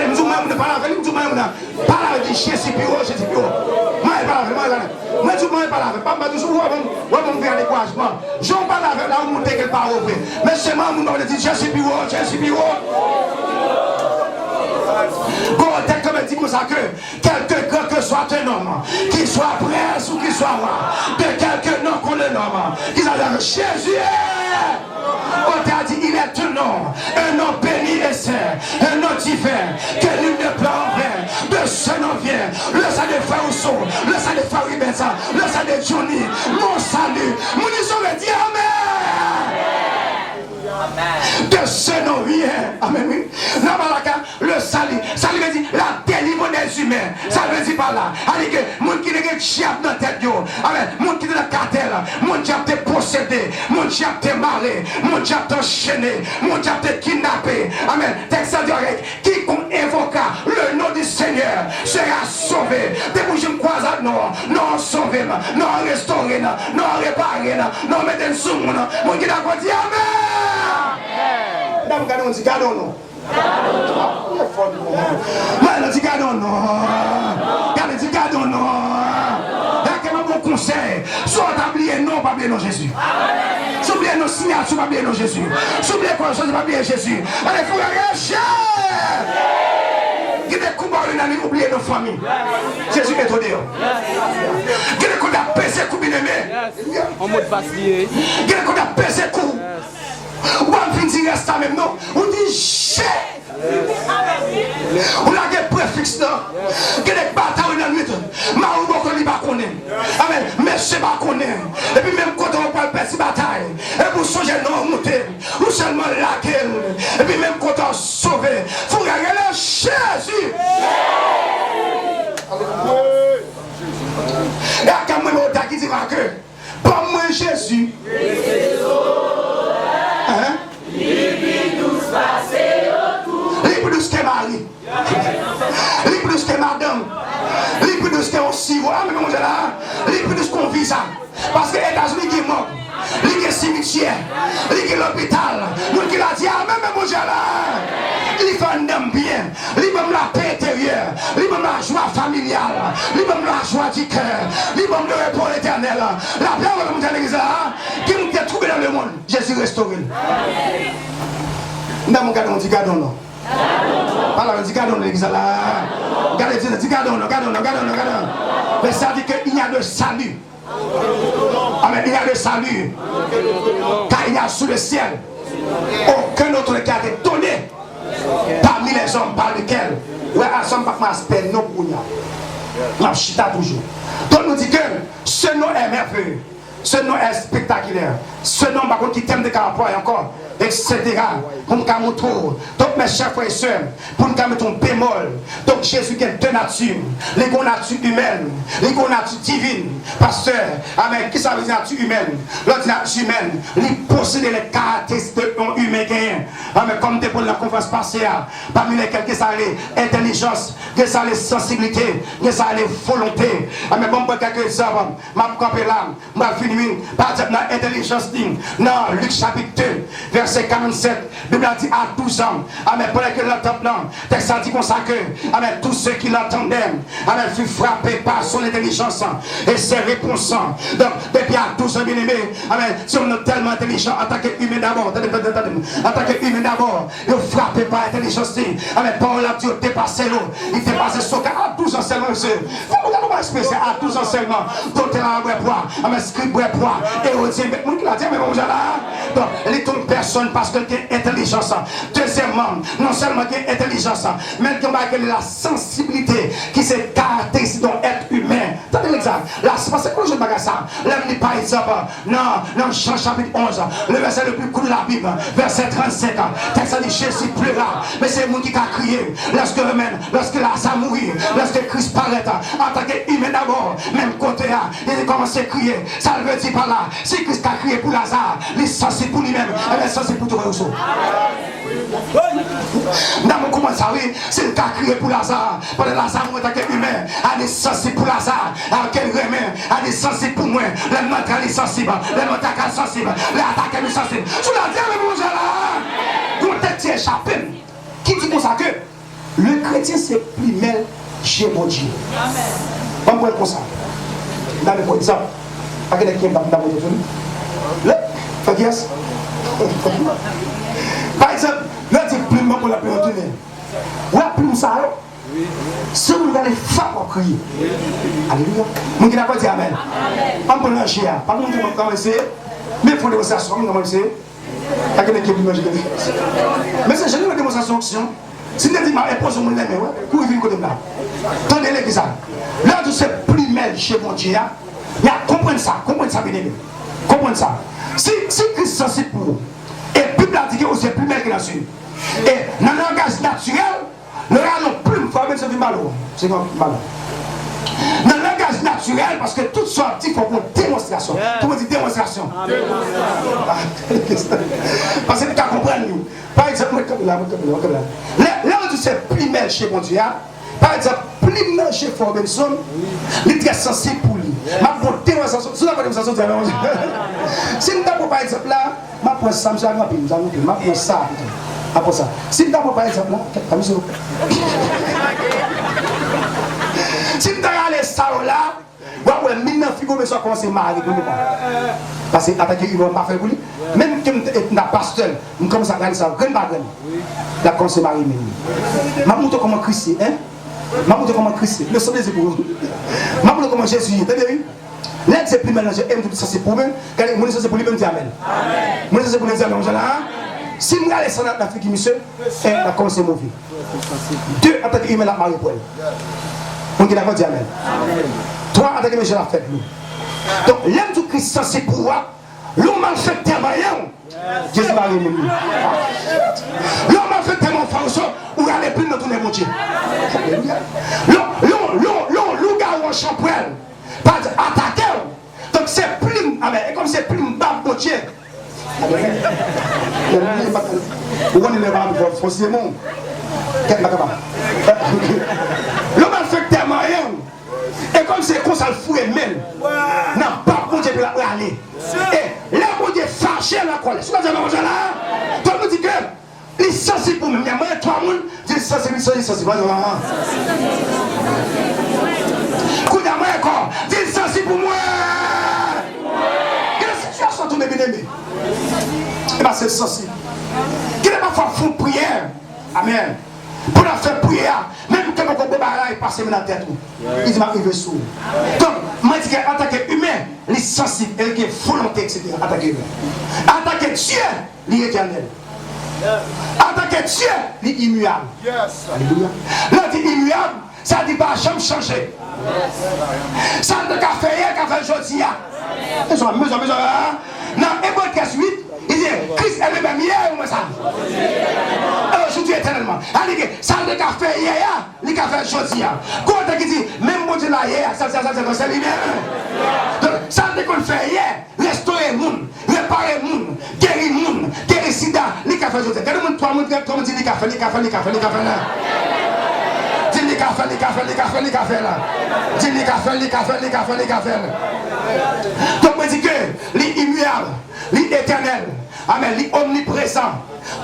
nous ne parlons pas avec nous, parlons avec Jésus Pio, Jésus Pio. Moi, je parle avec moi, je parle avec pas toujours, on va faire découragement. Je parle avec là où on monte quelque part au vrai. Mais c'est moi, on va dire Jésus Pio, Jésus Pio. God, comme dit comme ça que quelque que soit un homme, qu'il soit prince ou qu'il soit roi, de quelque nom qu'on le nomme, qu'il s'appelle Jésus. On t'a dit, il est un nom béni et saint, un nom divin, que nul ne peut en vain. De ce nom vient le salut de Farousson, le salut de Faribessa, le salut de Johnny, mon salut. Mon Dieu dit Amen. De ce nom vient, amen, oui. Le salut, ça veut dire la délivrance des humains. Ça veut dire par là. Alors que les gens qui ont chiap dans la tête, les gens qui ont la cartel, les gens qui ont été possédés, les gens qui ont été mariés, les gens qui ont été enchaînés, les gens qui ont été kidnappés. Amen. Texte dit quiconque invoquera le nom du Seigneur sera sauvé. Depuis que je me croise à nous, non sauvé, non restauré, non réparé, non mettre un sous, mon qui a dit Amen. Dame, on dit gardons-nous. Moi, dit gardons-nous. Gardons-nous. Mon conseil, soit oublier non, pas oublier non Jésus. Soit oublier nos signatures, pas oublier non Jésus. Soit oublier quoi chose, pas oublier Jésus. Allez, il faut réagir. Il y a des coups dans oublier nos familles. Jésus est au dehors. Il y a des coups d'apprécier coups bien aimés. En mode vacillé. Il y a des coups d'apprécier coups. On va finir rester même non. On dit j'ai. On a des préfixes là. Il y a des batailles dans le mythe. Maou beaucoup ne pas connaître. Amen. Mais je ne pas connaître. Et puis même quand on parle de cette bataille, et pour changer non monter, ou seulement laquelle. Et puis même quand on sauve, il faut regarder Jésus. Et à quand même on qui dira que pas moi Jésus. Hein? Libre de ce que Marie, libre de ce que madame, libre de ce qu'on sirop, libre de ce qu'on vit ça. Parce que les États-Unis qui est mort, les cimetière, les l'hôpital, nous qui l'a dit, même mon Dieu là, il fait un homme bien, il même la paix intérieure, il même la joie familiale, il même la joie du cœur, il même le repos éternel. La paix de mon Église là, qui nous a trouvé dans le monde, Jésus restauré. Nous avons dit gardons-nous. Alors, on dit gardons l'église là. Gardons-nous. Mais ça dit qu'il y a le salut. Amen. Il y a le salut. Car il y a sous le ciel aucun autre qui a été donné parmi les hommes par lesquels ouais, ensemble pas m'aspect non pour nous. On chita toujours. Donc nous dit que ce nom est merveilleux. Ce nom est spectaculaire. Ce nom par contre qui t'aime de caractère encore. Etc. Pour nous montrer. Donc mes chers frères et sœurs, pour nous mettre un bémol. Donc Jésus qui a deux natures. Les natures humaines, les natures divines. Pasteur, amen. Qui ça veut dire nature humaine? L'autre nature humaine, il possède les caractéristiques de l'homme humain. Amen. comme des pour la conférence passée, parmi lesquels que ça a l'intelligence, que ça a la sensibilité, que ça a la volonté. Mais bon, pour quelques exemples, je vais là, je vais finir par exemple l'intelligence. Dans Luc chapitre 2, verset 47, la Bible dit à 12 ans, mais pour que l'entendent, texte a dit comme ça que tous ceux qui l'entendaient furent frappés par son intelligence et ses réponses. Donc, depuis à 12 ans, bien aimé, si on est tellement intelligent en tant qu'humain d'abord, en tant qu'humain d'abord, il est frappé par l'intelligence. Paul a dit, il dépassé l'eau, il dépassé son cas à 12 ans seulement, monsieur. Vous regardez expliquer à 12 ans seulement, d'autres là, scribe, et on dit, mais mon qui l'a dit, mais bon, là, donc, il est une personne parce qu'il a intelligence. Deuxièmement, non seulement qu'il a intelligence, mais qu'il a la sensibilité qui se caractérise dans l'être humain. Attendez l'exemple. Là, c'est parce que quand je regarde ça, là, par exemple, dans Jean chapitre 11, le verset le plus court de la Bible, verset 37, texte dit Jésus pleura, mais c'est le monde qui a crié. Lorsque Lazare mourit, lorsque Christ paraît, en tant qu'humain d'abord, même côté là, il a commencé à crier. Ça veut dire par là, si Christ a crié pour Lazare, il est censé pour lui-même, il est censé pour tout le monde. Dans mon comment ça, oui, c'est le cas crié pour Lazare. Parce que Lazare, moi, en tant qu'humain, a des sensibles pour Lazare. Alors qu'elle remet, a des sensibles pour moi. Les mentales sensibles, les mentales sensibles, les attaques sensibles. Je vous l'ai dit, mais bon, là, mon tête est échappée. Qui dit comme ça que le chrétien, c'est primaire chez mon Dieu. Amen. On peut être comme ça. Dans le exemple, à quel est-ce dans mon Dieu? Là, fait yes. Par exemple, là, c'est plus pour la paix retourner. Ouais, plus ça, si vous allez faire pour crier. Alléluia. Mon qui n'a pas dit Amen. On peut lâcher. Par contre, on va commencer. Mais il faut démonstration. On va commencer. À quel équipe imagine. Mais c'est génial la démonstration. Si vous dites, ma épouse, on l'aime, où il vient côté là. Tenez les ça. Là, c'est plus mal chez mon Dieu. Mais comprenez ça, bien aimé. Comprenez ça. Si Christ est sensible pour vous, et la Bible a dit que c'est plus mal que là-dessus. Et dans le langage naturel, le rallon plume, il faut même se faire mal. C'est comme mal. Dans le langage naturel, parce que tout sorti, il faut pour démonstration. Tout le monde dit démonstration. Parce que tu comprends nous. Par exemple, là, on dit c'est plus mal chez mon Dieu. Par exemple, plus mal chez Robinson, il est très sensible pour lui. Ma pour démonstration, si vous avez une démonstration, si nous avons par exemple là, ma pour ça, ma pour ça. Après ça, si nous avons par exemple là, si nous avons les salons là, vous avez 19 figures, mais ça commence à marier. Parce que attaquer, ils ne vont pas faire pour lui. Même si nous avons pasteur, nous commençons à regarder ça, rien pas rien. La commence à marier. Je montre comment Christ est. Je montre comment Christ est. Le sang des épaules. Je montre comment Jésus est. Entendez-vous? Là, c'est plus maintenant, j'aime tout ça, c'est pour moi. Quand mon c'est pour lui-même, dit Amen. Mon c'est pour lui dire Amen. Si nous allons dans l'Afrique, monsieur, la commence à mauvais. Deux, en tant qu'humain, la marié pour elle. On dit d'accord, dit Amen. Trois, en tant que monsieur, la fête. Donc, l'homme du Christ, c'est pour moi. L'homme m'a fait tellement rien. Jésus m'a remis. L'homme m'a fait tellement fort. Ou allez plus dans tous les mots. L'homme gars en champrel. Pas attaquer. Donc c'est plume. Et comme c'est plume, bas mon Dieu. Vous voyez les rames, forcément. L'homme a fait tellement rien. Et comme c'est comme ça le fou et même. Non, pas mon Dieu pour aller. Et là, mon Dieu fâché la colère. C'est pas ça, là. Tout le monde dit que les sensibles pour moi. Il y a moyen de trois monde. Dis sensible, sensible. Coup d'amour encore. Dis sensible pour moi. Quelle situation tourne bien aimé? Et bien c'est sensible. Qui n'est pas fait une prière. Amen. Pour la faire prière, même quand on peut passer dans la tête. Il dit, il veut sourd. Donc, moi, je dis qu'en tant qu'humain, il est sensible, il est volonté, etc. En tant qu'humain. En tant que Dieu, il est éternel. En tant que Dieu, il est immuable. Alléluia. Là, il est immuable, ça ne dit pas jamais changer. Ça ne dit pas faire aujourd'hui. Dans Hébreux 8, il dit, Christ est le même hier ou ça? Aujourd'hui éternellement. Ça ne dit pas faire hier, il a fait aujourd'hui. Quand il dit, même mon Dieu là hier, ça c'est lui-même. Donc, ça ne dit pas faire hier, restaurer le monde, réparer le monde, guérir le monde, guérir le sida, il a café, je dis, regardez-moi, toi, mon gars, comment dit les cafés, les cafés, les cafés, les cafés là. Dis les cafés, les cafés, les cafés, les cafés là. Dis les cafés, les cafés, les cafés, les cafés là. Donc, on dit que l'immuable, l'éternel, amen, l'omniprésent,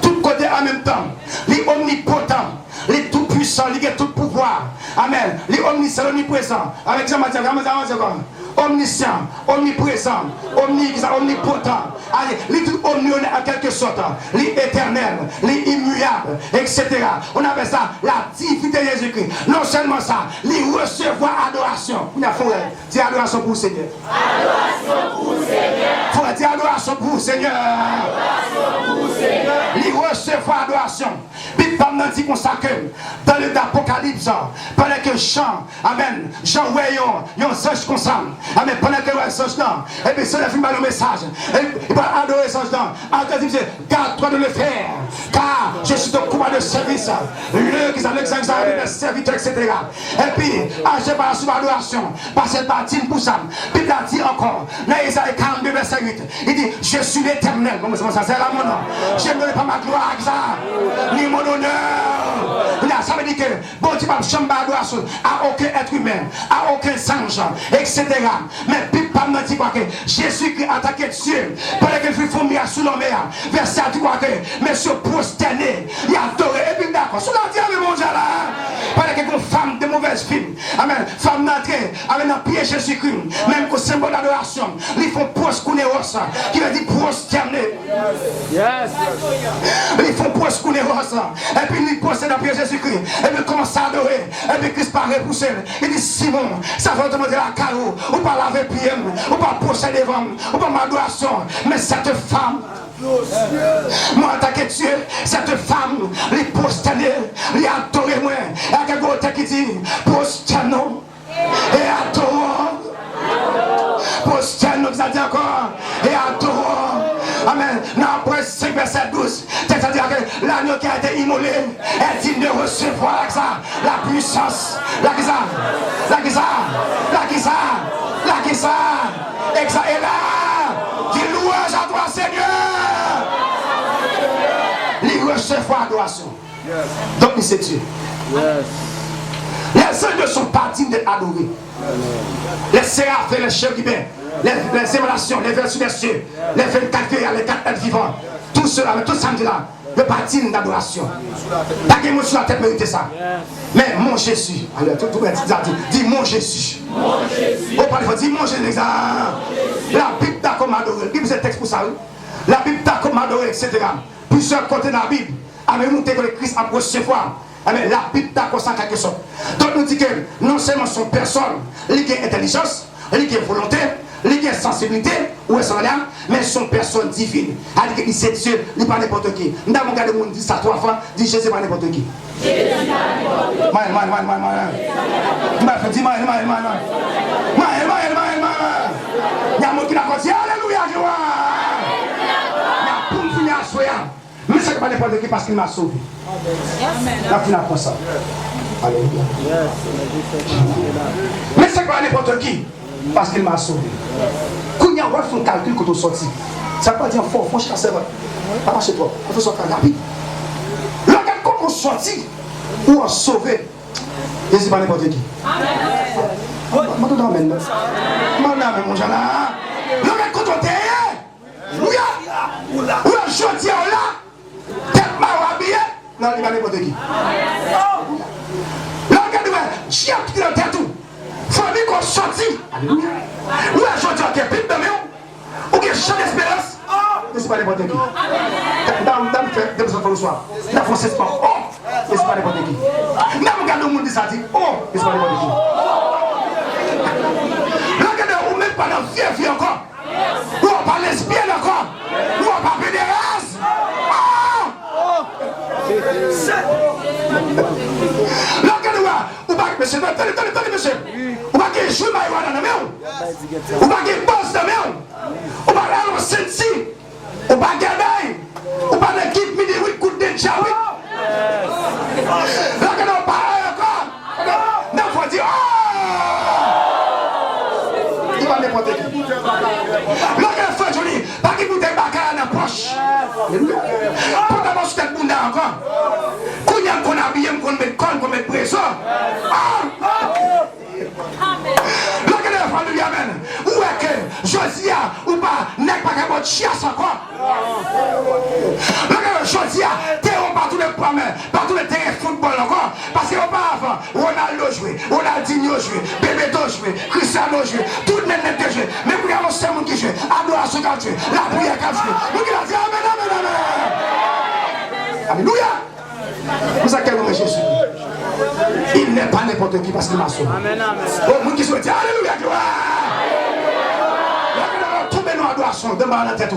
tout côté en même temps, l'omnipotent, les tout puissants, les tout pouvoir, amen, l'omniscient, l'omniprésent, avec Jean-Mathieu, omniscient, omniprésent, omnipotent, les tout omnionnés en quelque sorte, les éternels, les immuables, etc. On appelle ça la divinité de Jésus-Christ. Non seulement ça, les recevoir adoration. On a fait dire adoration pour le Seigneur. Adoration pour le Seigneur. Il faut dire adoration pour le Seigneur. Adoration pour le Seigneur. Les recevoir adoration. Puis pendant dit qu'on s'accueille dans l'Apocalypse, pendant que Jean, amen, Jean voyons, il y a un ange comme ça. Amen. Pendant que le ange là, et puis ça, il fait le message. Il va adorer ce ange là. Alors, il dit, garde-toi de le faire. Car je suis ton commandant de service. Le qui est le serviteur, etc. Et puis, je parle sur l'adoration. Parce que bâtine pour ça. Puis il a dit encore, dans Isaïe 42, verset 8, il dit, je suis l'éternel. Comment ça, c'est là mon nom. Je ne donne pas ma gloire avec ça. Ni mon honneur. Ça veut dire que bon Dieu va chamber l'adoration à aucun être humain, à aucun singe, etc. Mais puis pas me dire que Jésus-Christ a attaqué Dieu pendant qu'il fait fomir sous l'homme. Verset à dire que monsieur prosterné, il a adoré. Et puis d'accord, sous la diable mon Dieu là. Pendant que une femme de mauvaise fille, amen, femme d'entrée, amen, dans pied Jésus-Christ, même qu'au symbole d'adoration, ils font proskunéos, qui veut dire prosterné. Yes. Ils font proskunéos, et puis ils possèdent dans pied Jésus-Christ. Et puis commence à adorer. Et puis Christ paraît pour elle. Il dit Simon, ça va demander la carreau. Ou pas laver pied, ou pas procéder devant, ou pas m'adoration. Mais cette femme, moi attaqué Dieu, cette femme, les prosterner, les adorer moi. Et à quelque chose qui dit prosternons et adorons. Prosternons, ça dit encore, et adorons. Amen. Dans le 5 verset 12, c'est-à-dire que l'agneau qui a été immolé est digne de recevoir la puissance, la guisa, et là, dit louange à toi Seigneur. Il recevoir adoration. Donc il c'est Dieu. Les anges ne sont pas dignes d'être adorés. Les séraphins, les chérubins, les émanations, les vertus des cieux, les 24 veillants, les 4 êtres vivants, tout cela, tout samedi là, ne pas digne d'adoration. Pas que moi sur la tête mérite ça. Mais mon Jésus, alors tout le monde dit mon Jésus. Mon Jésus. On parle, il faut dire mon Jésus. La Bible t'a comme adoré. La Bible c'est texte pour ça. La Bible t'a comme adoré, etc. Plusieurs côtés de la Bible, avec monté que le Christ a recevoir. Mais la Bible t'a comme ça quelque chose. Donc nous dit que non seulement son personne, il y a intelligence, il y a volonté, il y a sensibilité, ou est-ce mais son personne divine. C'est-à-dire qu'il sait Dieu, il n'est pas n'importe qui. Nous avons regardé le monde dit ça 3 fois, dit Jésus n'est pas n'importe qui. Jésus n'est pas n'importe qui. Dis mal. Il y a un mot qui n'a pas dit Alléluia, gloire. Il y a pour me finir à soya. Mais ce n'est pas n'importe qui parce qu'il m'a sauvé. La finale comme ça. Alléluia. Mais ce n'est pas n'importe qui parce qu'il m'a sauvé. Quand il y a un calcul quand on sortit, ça ne veut pas dire fort, franchement, c'est vrai. Pas marcher toi, il faut sortir rapide. Regarde quand on sortit ou on sauvé, et c'est pas n'importe qui. Amen. Mon Jean là. Regarde quand on était. Regarde. Ou un chantier là. Tête mal habillée. Non, il n'est pas n'importe qui. Regarde, j'ai appris dans tête tout. Famille qu'on sortit. Ou un chantier qui est pire de mieux. Ou qui est champ d'espérance. Et c'est pas n'importe qui. Dans le fait, de le soir. La France c'est pas. Oh, et c'est pas n'importe qui. Là, regarde le monde dit ça dit. Oh, et c'est pas n'importe qui. Regardez, ou même pas dans vie encore. Ou on parle lesbienne encore. Ou on parle pédérace. Regardez, ou pas, monsieur, attendez, monsieur. Ou pas qu'il joue maïwa dans la main. Ou pas qu'il bosse dans la main. Ou pas là, on senti. Ou pas gagner. Ou pas l'équipe midi, oui, coup de chaoui. Regardez, on parle encore. Non, il faut dire, il va n'importe qui. Regardez, frère Johnny, pas qu'il vous débarque à la poche. Pour d'abord, votre chiasse encore. Le choisi, t'es partout les promesses, partout les terrains de football encore. Parce qu'auparavant, Ronaldo joué, Ronaldinho joué, Bebeto joué, Cristiano joué, tout le monde était joué. Mais pour y avoir ce monde qui joue, adoration qui joue, la prière qui joue. Nous qui l'a dit, amen, amen, amen. Alléluia. Vous savez quel nom est Jésus? Il n'est pas n'importe qui parce qu'il m'a sauvé. Amen, amen. Oh, vous qui souhaitez, alléluia, gloire. Tout le monde doit son devant la tête.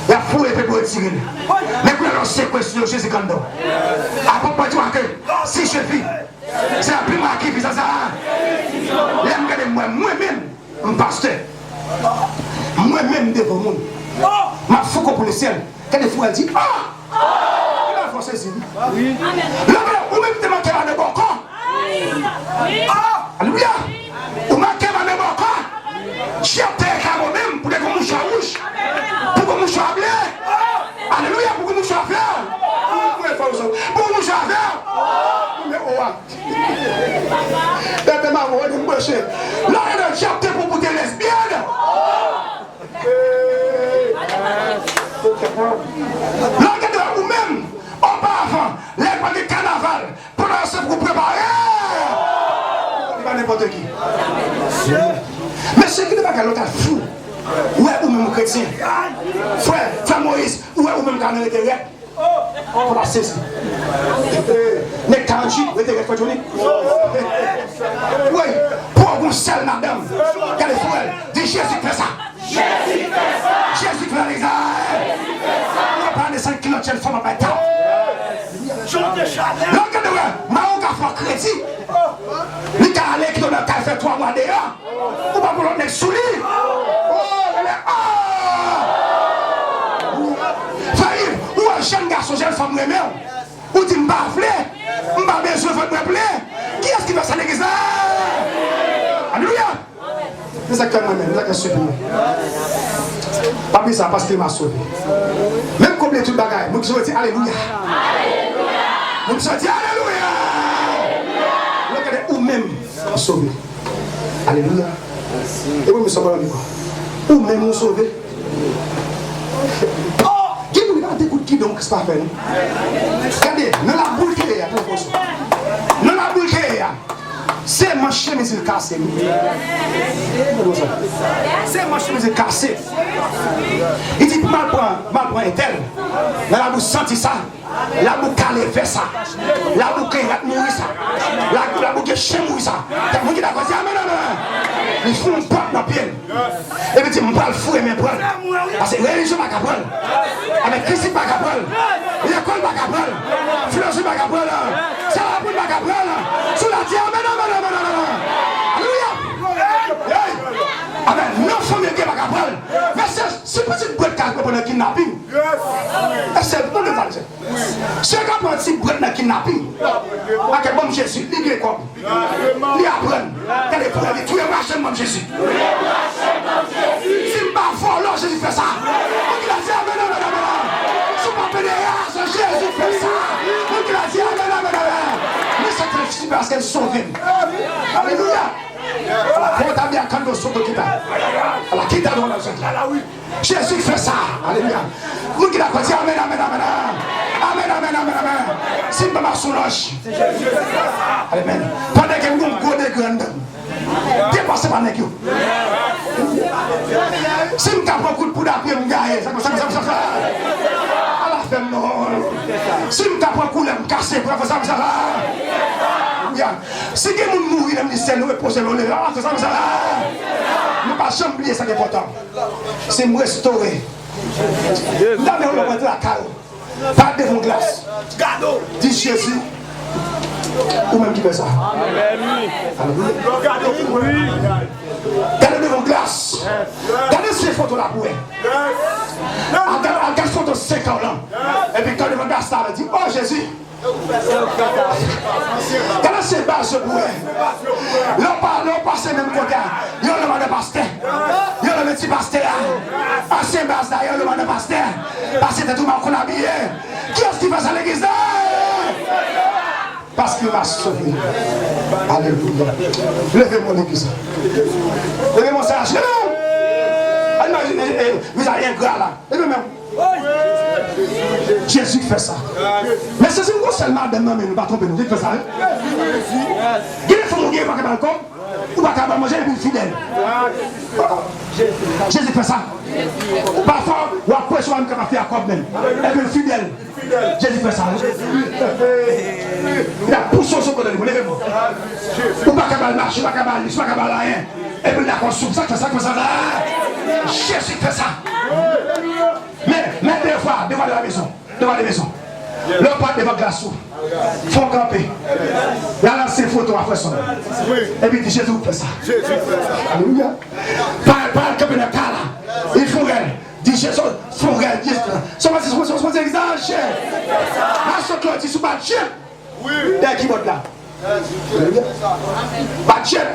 Il y a fou et peu pour tirer. Mais pour alors séquestrer Jésus quand même. À propos de toi que si je vis, c'est la plus marquée qui ça. Moi-même, un pasteur. Moi-même devant le monde. Ma fou pour le ciel. Quand les fous elle dit, ah! Il a forcé ici. Oui. Ou même te manquer à de bon corps. Alléluia. Ou manquer à de bon corps. J'ai terre à moi-même pour que mon mouche à rouge. Pour que mon mouche à blé. Alléluia, pour que mon mouche à faire. Pour que mon mouche à faire. Mais oh, t'es ma voix de me boucher. Là, il y a un chapter pour bouter lesbienne. Là, ou même, auparavant, les pas de carnaval, pour se préparer. Pas n'importe qui. Mais ce qui n'est pas qu'à l'autre fou, ouais, ou même chrétien, frère Moïse, ouais, ou même quand on était rep, pour la saisir. Les 48, vous êtes rep, oui, pour vous seul, madame, qu'elle est folle, dit Jésus fait ça. Jésus fait ça. Jésus fait l'examen. On va pas descendre qui l'autre femme à pas tard. Regardez-moi, Maroc a fait crédit. Il a allé qui donne un café 3 mois dehors. Ou pas pour l'autre sous lui. Oh, ou un jeune garçon, jeune femme, ou dit m'ba flé, m'ba besoin de me plaire. Qui est-ce qui va s'en l'église? Alléluia. C'est ça que moi-même, c'est ça que je suis venu. Pas plus ça parce qu'il m'a sauvé. Même comme les tout bagailles, nous disons alléluia. Nous disons alléluia. Regardez ou même sauvé. Alléluia. Et vous me sauvez là. Ou même nous sauver. Oh, qui nous regarde écoute qui donc c'est pas fait. Regardez, dans la boule qui est là, dans la boule qui est là. C'est ma chemise cassée. C'est ma chemise cassée. Il dit mal prend un tel. Mais la bouche senti ça. La bouche calée fait ça. La bouche qui nourrit ça. La bouche qui chemouille ça. T'as vu qu'il a dit amen amen. Il faut un pot dans le pied. Et puis il me parle fou et me prend. Parce que religion pas capable. Avec Christ pas capable. L'école pas capable. Philosophie pas capable. Ça va pour pas capable. Sur la terre amen amen. Alléluia. Amen. Non, famille qui est pas capable. Mais c'est petit boîte qui pour le kidnapping. C'est bon de valeur. C'est quand on dit boîte de kidnapping. À quel bon Jésus, il est comme. Il apprend. Quel est pour lui? Tu es marché mon Jésus. Si pas fort, là Jésus fait ça. Il a dit amen amen amen. Si pas pédéas, Jésus fait ça. Il a dit amen amen amen. Mais c'est très difficile parce qu'elle sauve. Alléluia. Quand tu as bien quand tu sauves qui t'a. Alors qui t'a donné ça? Jésus fait ça. Alléluia. Nous qui l'a dit amen amen amen. Amen amen amen amen. Si pas ma soulage. Amen. Pendant que nous go de grande. Dépassez pas nèg yo. Si me prend coup de poudre après me gailler, ça. À la fin non. Si me prend coup de me casser pour ça. Si quelqu'un mourit dans le ciel, nous reposons le lait. Ça. Nous ne pas jamais oublier ça qui est important. C'est me restaurer. Nous avons le la caille. Pas devant glace. Dis Jésus. Ou même qui fait ça. Regardez devant glace. Regardez ces photos là pour elle. Regardez ces photos 5 ans là. Et puis quand devant glace, ça dit, oh Jésus. Quand c'est bas ce bouet, l'on passe même côté, il y a le monde de pasteur, il y a le petit pasteur, ancien bas d'ailleurs, le monde de pasteur, parce que c'est tout le monde qu'on a habillé. Qui est-ce qui passe à l'église? Parce qu'il m'a sauvé. Alléluia. Levez mon église. Levez mon sage. visage ingrat là. Et même. Jésus fait ça. Mais c'est une grosse seulement madame, mais nous ne pas tromper nous. Il fait ça. Il faut nous dire pas balcon. Ou pas manger et puis fidèle. Jésus fait ça. Parfois, ou après, je vais me faire comme même. Et puis fidèle. Jésus fait ça. Il a poussé son côté de vous. Ou pas qu'à marcher, pas qu'à aller, pas qu'à rien. Et puis il a construit ça, ça, ça. Jésus fait ça. Mais des fois, devant la maison, devant les maisons, le pas devant la glace, il faut camper. Il a lancé une photo après son. Et puis il dit Jésus fait ça. Alléluia. Par camper dans le cas là, il faut elle. Dit Jésus, il faut elle. Son exagère. Là, ce que tu dis, pas de chien. Derrière qui vote là. Pas de chien.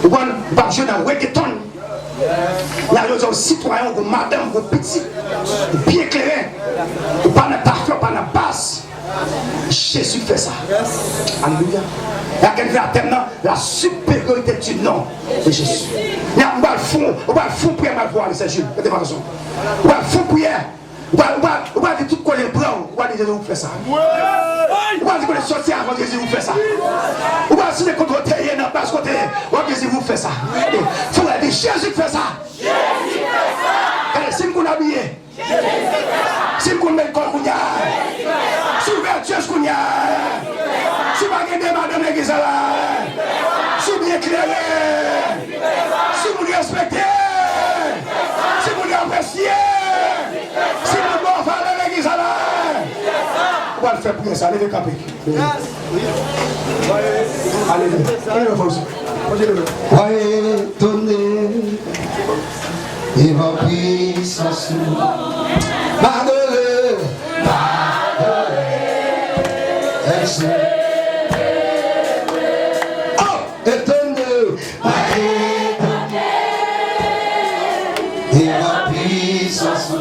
Ou pas de chien dans Wegeton. Il y a des citoyens, des madames, des petits, bien éclairés, pas de parfum, pas de basse. Jésus fait ça. Alléluia. Il y a quelqu'un qui a la supériorité du nom de Jésus. Il y a un fond prière, mal voir, c'est Jésus. Faites attention. On va fond prière. On va dire tout quoi les blancs. On va dire Jésus vous fait ça. On va dire que les sorciers avant Jésus vous fait ça. On va dire que les côtés dans bas côté. On va dire Jésus vous fait ça. Il faut dire Jésus fait ça. Jésus fait ça. Si vous habillez. Si vous mettez le corps, si vous mettez Dieu, si vous avez des madame l'église là, si vous éclairez, si vous respectez, si vous appréciez, si vous avez l'église là, on va le faire pour ça. Allez, les capés. Allez, Voyez donner et ma puissance. Pardonnez, oh, étonnez, et ma puissance.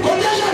Protégez